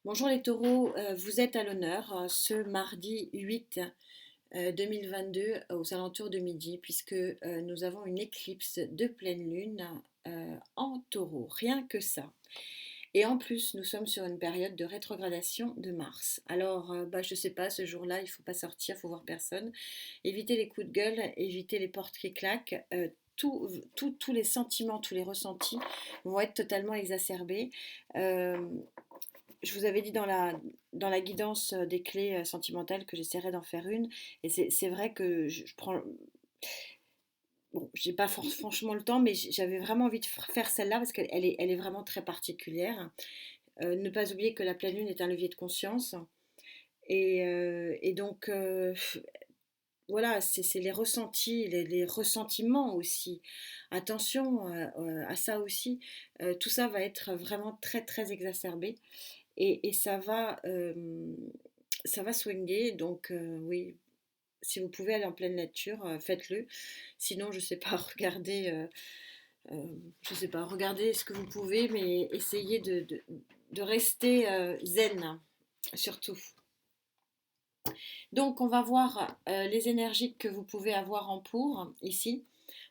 Bonjour les taureaux, vous êtes à l'honneur ce mardi 8 2022 aux alentours de midi puisque nous avons une éclipse de pleine lune en taureau, rien que ça. Et en plus, nous sommes sur une période de rétrogradation de Mars. Alors, je sais pas, ce jour-là, il faut pas sortir, il faut voir personne. Évitez les coups de gueule, évitez les portes qui claquent. Tous les sentiments, tous les ressentis vont être totalement exacerbés. Euh, je vous avais dit dans la guidance des clés sentimentales que j'essaierais d'en faire une. Et c'est vrai que je prends. Bon, j'ai pas franchement le temps, mais j'avais vraiment envie de faire celle-là parce qu'elle est vraiment très particulière. Ne pas oublier que la pleine lune est un levier de conscience. Et donc, voilà, c'est les ressentis, les ressentiments aussi. Attention à ça aussi. Tout ça va être vraiment très, très exacerbé. Et ça va swinguer. Donc, oui, si vous pouvez aller en pleine nature, faites-le. Sinon, je sais pas, je sais pas, regardez ce que vous pouvez, mais essayez de rester zen, surtout. Donc, on va voir les énergies que vous pouvez avoir en pour ici.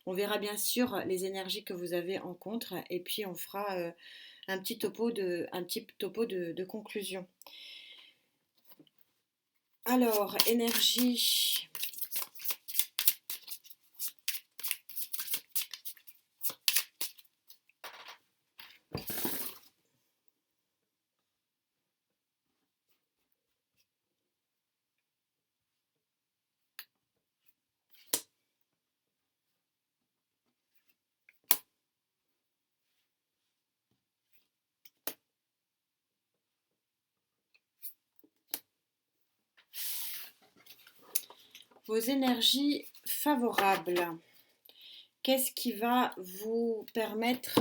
On verra bien sûr les énergies que vous avez en contre, et puis on fera un petit topo de conclusion. Alors, énergie. Vos énergies favorables. Qu'est-ce qui va vous permettre,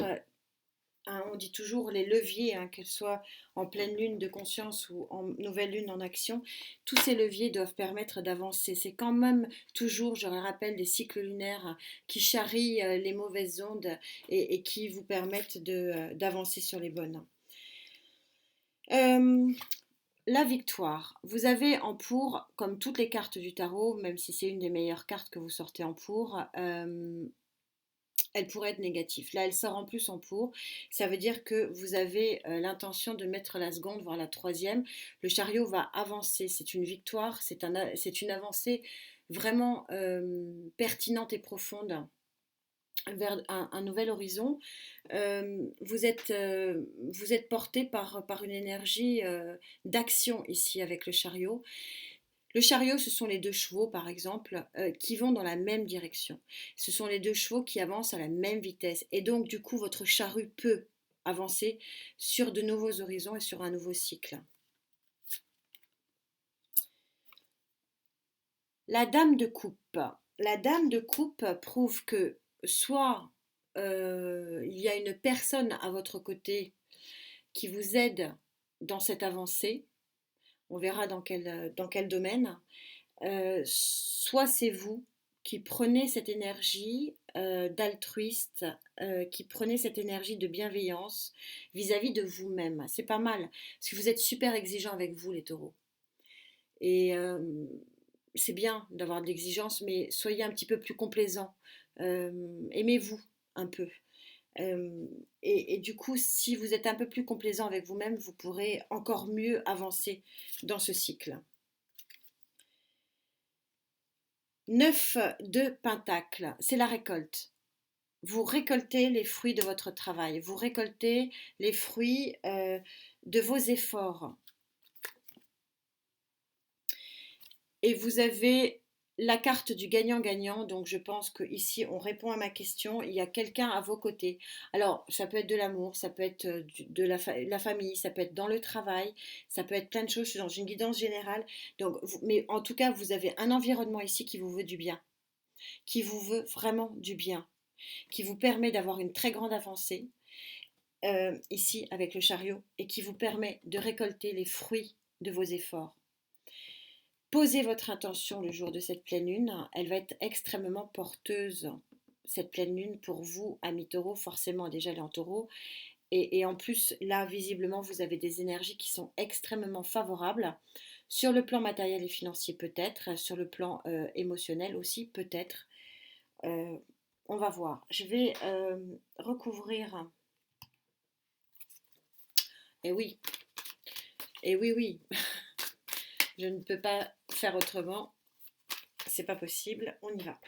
hein, on dit toujours les leviers, hein, qu'elles soient en pleine lune de conscience ou en nouvelle lune en action, tous ces leviers doivent permettre d'avancer. C'est quand même toujours, je le rappelle, des cycles lunaires qui charrient les mauvaises ondes et qui vous permettent d'avancer sur les bonnes. Euh, la victoire. Vous avez en pour, comme toutes les cartes du tarot, même si c'est une des meilleures cartes que vous sortez en pour, elle pourrait être négative. Là, elle sort en plus en pour. Ça veut dire que vous avez l'intention de mettre la seconde, voire la troisième. Le chariot va avancer. C'est une victoire, c'est une avancée vraiment pertinente et profonde vers un nouvel horizon. Vous êtes porté par une énergie d'action ici avec le chariot. Le chariot, ce sont les deux chevaux, par exemple, qui vont dans la même direction. Ce sont les deux chevaux qui avancent à la même vitesse. Et donc, du coup, votre chariot peut avancer sur de nouveaux horizons et sur un nouveau cycle. La dame de coupe. La dame de coupe prouve que soit il y a une personne à votre côté qui vous aide dans cette avancée, on verra dans quel domaine, soit c'est vous qui prenez cette énergie d'altruiste, qui prenez cette énergie de bienveillance vis-à-vis de vous-même. C'est pas mal, parce que vous êtes super exigeant avec vous, les taureaux. Et c'est bien d'avoir de l'exigence, mais soyez un petit peu plus complaisant. Aimez-vous un peu. Et du coup, si vous êtes un peu plus complaisant avec vous-même, vous pourrez encore mieux avancer dans ce cycle. 9 de Pentacle, c'est la récolte. Vous récoltez les fruits de votre travail, vous récoltez les fruits de vos efforts. Et vous avez la carte du gagnant-gagnant, donc je pense qu'ici on répond à ma question, il y a quelqu'un à vos côtés. Alors ça peut être de l'amour, ça peut être de la famille, ça peut être dans le travail, ça peut être plein de choses, je suis dans une guidance générale. Donc, mais en tout cas, vous avez un environnement ici qui vous veut du bien, qui vous veut vraiment du bien, qui vous permet d'avoir une très grande avancée, ici avec le chariot, et qui vous permet de récolter les fruits de vos efforts. Posez votre intention le jour de cette pleine lune, elle va être extrêmement porteuse, cette pleine lune pour vous, amis taureau, forcément déjà elle est en taureau, Et en plus, là, visiblement, vous avez des énergies qui sont extrêmement favorables. Sur le plan matériel et financier, peut-être. Sur le plan émotionnel aussi, peut-être. Euh, on va voir. Je vais recouvrir. Et oui, et oui, oui. Je ne peux pas faire autrement. C'est pas possible. On y va.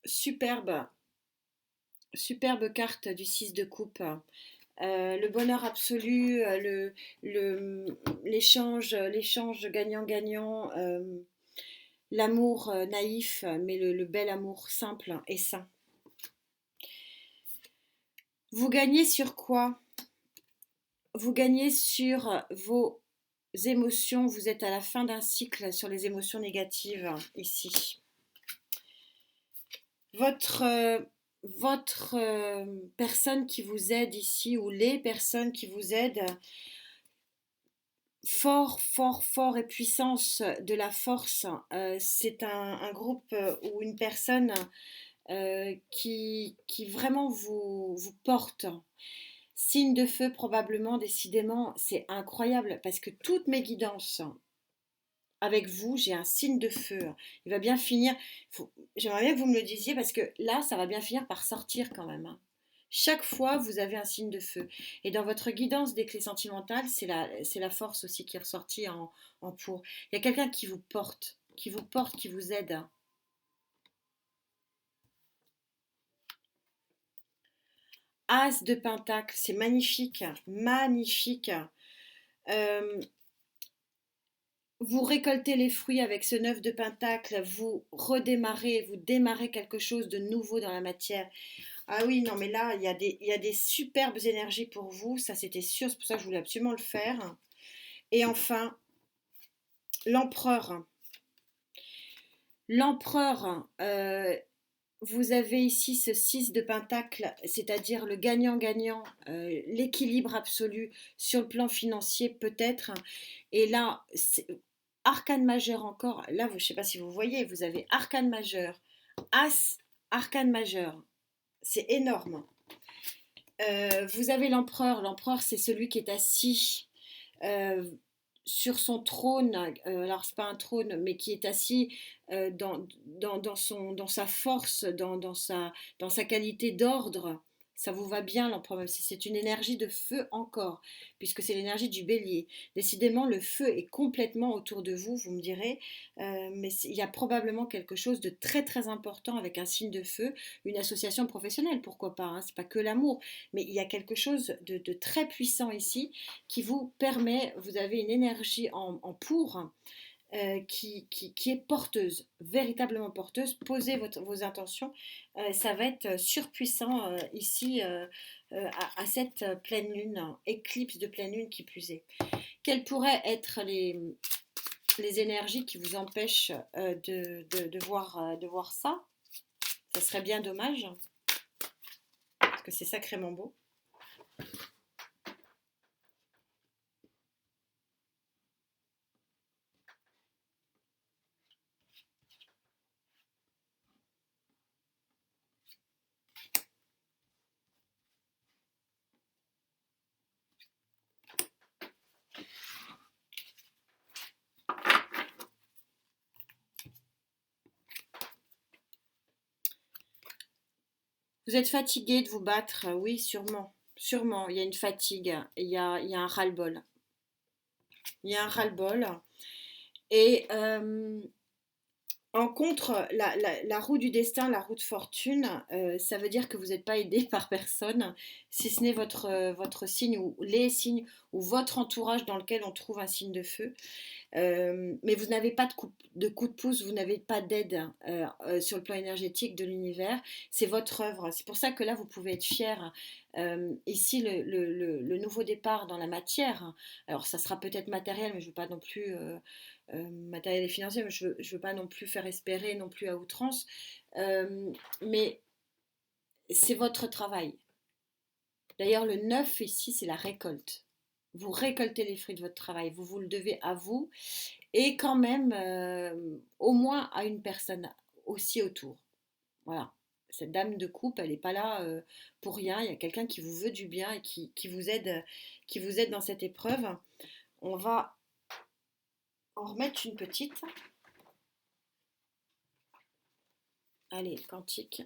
Superbe, superbe carte du 6 de coupe. Le bonheur absolu, l'échange gagnant-gagnant, l'amour naïf, mais le bel amour simple et sain. Vous gagnez sur quoi? Vous gagnez sur vos émotions. Vous êtes à la fin d'un cycle sur les émotions négatives ici. Votre personne qui vous aide ici, ou les personnes qui vous aident, fort et puissance de la force. C'est un groupe ou une personne qui vraiment vous porte. Signe de feu probablement, décidément, c'est incroyable parce que toutes mes guidances avec vous, j'ai un signe de feu. Il va bien finir. J'aimerais bien que vous me le disiez parce que là, ça va bien finir par sortir quand même, hein. Chaque fois, vous avez un signe de feu. Et dans votre guidance des clés sentimentales, c'est la force aussi qui est ressortie en pour. Il y a quelqu'un qui vous aide. As de Pentacle, c'est magnifique, magnifique. Euh, Vous récoltez les fruits avec ce 9 de Pentacle, vous démarrez quelque chose de nouveau dans la matière. Ah oui, non, mais là, il y a des superbes énergies pour vous, ça c'était sûr, c'est pour ça que je voulais absolument le faire. Et enfin, l'empereur. L'empereur, vous avez ici ce 6 de Pentacle, c'est-à-dire le gagnant-gagnant, l'équilibre absolu sur le plan financier peut-être. Et là, arcane majeur encore. Là, je ne sais pas si vous voyez, vous avez arcane majeur, as, arcane majeur. C'est énorme. Vous avez l'empereur. L'empereur, c'est celui qui est assis euh, sur son trône. Alors, c'est pas un trône, mais qui est assis dans sa force, dans sa qualité d'ordre. Ça vous va bien l'empereur, même si c'est une énergie de feu encore, puisque c'est l'énergie du bélier. Décidément, le feu est complètement autour de vous, vous me direz, mais il y a probablement quelque chose de très très important avec un signe de feu, une association professionnelle, pourquoi pas, hein, c'est pas que l'amour, mais il y a quelque chose de très puissant ici qui vous permet, vous avez une énergie en pour qui est porteuse, véritablement porteuse. Posez vos intentions, ça va être surpuissant ici à cette pleine lune, éclipse de pleine lune qui plus est. Quelles pourraient être les énergies qui vous empêchent de voir ça? Ça serait bien dommage, parce que c'est sacrément beau. Vous êtes fatigué de vous battre, oui, sûrement. Sûrement, il y a une fatigue, il y a un ras-le-bol. Il y a un ras-le-bol. Et En contre, la roue du destin, la roue de fortune, ça veut dire que vous n'êtes pas aidé par personne, si ce n'est votre signe ou les signes ou votre entourage dans lequel on trouve un signe de feu. Mais vous n'avez pas de coup de pouce, vous n'avez pas d'aide sur le plan énergétique de l'univers. C'est votre œuvre. C'est pour ça que là, vous pouvez être fier. Ici, le nouveau départ dans la matière, alors ça sera peut-être matériel, mais je ne veux pas non plus matériel et financier, mais je ne veux pas non plus faire espérer non plus à outrance. Mais c'est votre travail. D'ailleurs, le 9 ici, c'est la récolte. Vous récoltez les fruits de votre travail. Vous vous le devez à vous et quand même au moins à une personne aussi autour. Voilà. Cette dame de coupe, elle n'est pas là pour rien. Il y a quelqu'un qui vous veut du bien et qui vous aide dans cette épreuve. On va en remettre une petite. Allez, quantique.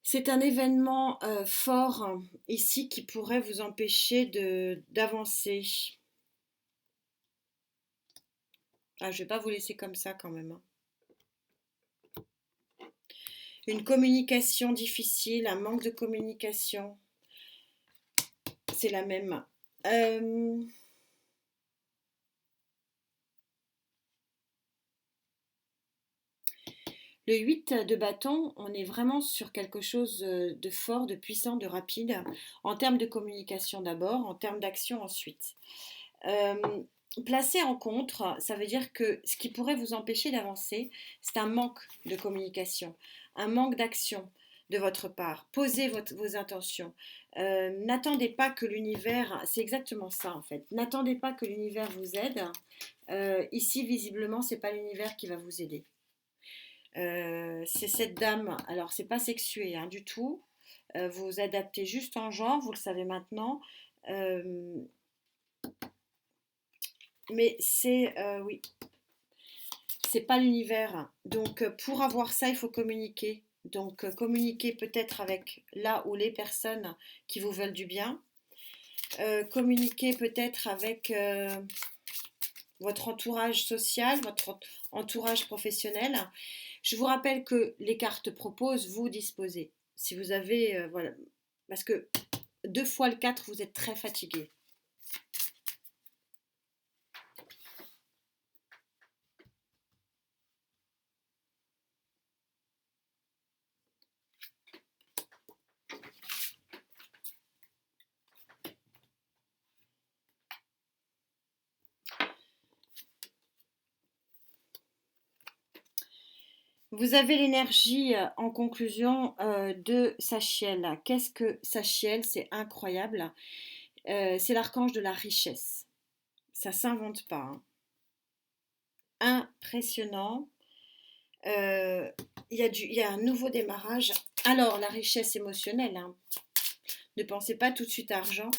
C'est un événement fort ici qui pourrait vous empêcher d'avancer. Ah, je ne vais pas vous laisser comme ça quand même, hein. Une communication difficile, un manque de communication, c'est la même. Euh, le 8 de bâton, on est vraiment sur quelque chose de fort, de puissant, de rapide, en termes de communication d'abord, en termes d'action ensuite. Euh, Placé en contre, ça veut dire que ce qui pourrait vous empêcher d'avancer, c'est un manque de communication, un manque d'action de votre part. Posez vos intentions. N'attendez pas que l'univers, c'est exactement ça en fait, n'attendez pas que l'univers vous aide. Ici, visiblement, c'est pas l'univers qui va vous aider. C'est cette dame, alors c'est pas sexué hein, du tout. Vous vous adaptez juste en genre, vous le savez maintenant. Euh, mais oui, c'est pas l'univers. Donc pour avoir ça, il faut communiquer. Donc communiquer peut-être avec là ou les personnes qui vous veulent du bien. Communiquer peut-être avec votre entourage social, votre entourage professionnel. Je vous rappelle que les cartes proposent, vous disposez. Si vous avez, voilà, parce que 2 fois le 4, vous êtes très fatigué. Vous avez l'énergie en conclusion de Sachiel. Qu'est-ce que Sachiel? C'est incroyable. C'est l'archange de la richesse. Ça s'invente pas, hein. Impressionnant. Euh, il y a un nouveau démarrage. Alors, la richesse émotionnelle, hein. Ne pensez pas tout de suite à argent,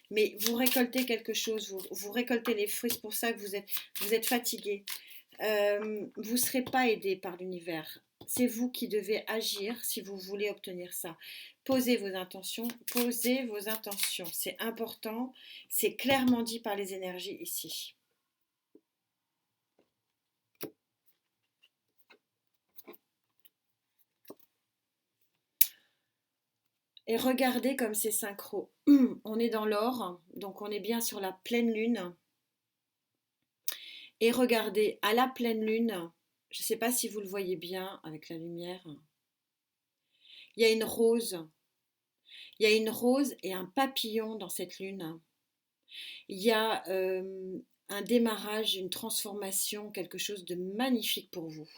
mais vous récoltez quelque chose, vous récoltez les fruits. C'est pour ça que vous êtes fatigué. Vous ne serez pas aidé par l'univers. C'est vous qui devez agir si vous voulez obtenir ça. Posez vos intentions, posez vos intentions. C'est important, c'est clairement dit par les énergies ici. Et regardez comme c'est synchro. On est dans l'or, donc on est bien sur la pleine lune. Et regardez, à la pleine lune, je ne sais pas si vous le voyez bien avec la lumière, il y a une rose. Il y a une rose et un papillon dans cette lune. Il y a un démarrage, une transformation, quelque chose de magnifique pour vous.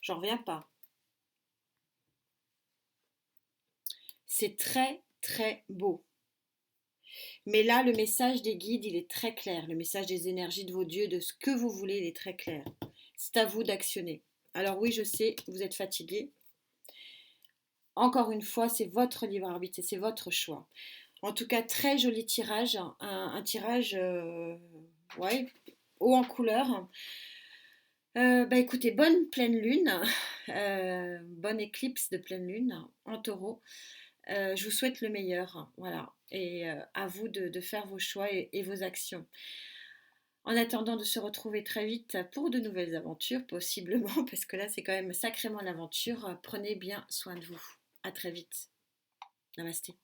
J'en reviens pas. C'est très très beau. Mais là, le message des guides, il est très clair. Le message des énergies de vos dieux, de ce que vous voulez, il est très clair. C'est à vous d'actionner. Alors oui, je sais, vous êtes fatigué. Encore une fois, c'est votre libre arbitre et c'est votre choix. En tout cas, très joli tirage. Un tirage, ouais, haut en couleur. Bah écoutez, bonne pleine lune, bonne éclipse de pleine lune en taureau. Je vous souhaite le meilleur, voilà, et à vous de faire vos choix et vos actions. En attendant de se retrouver très vite pour de nouvelles aventures, possiblement, parce que là c'est quand même sacrément l'aventure, prenez bien soin de vous. À très vite. Namasté.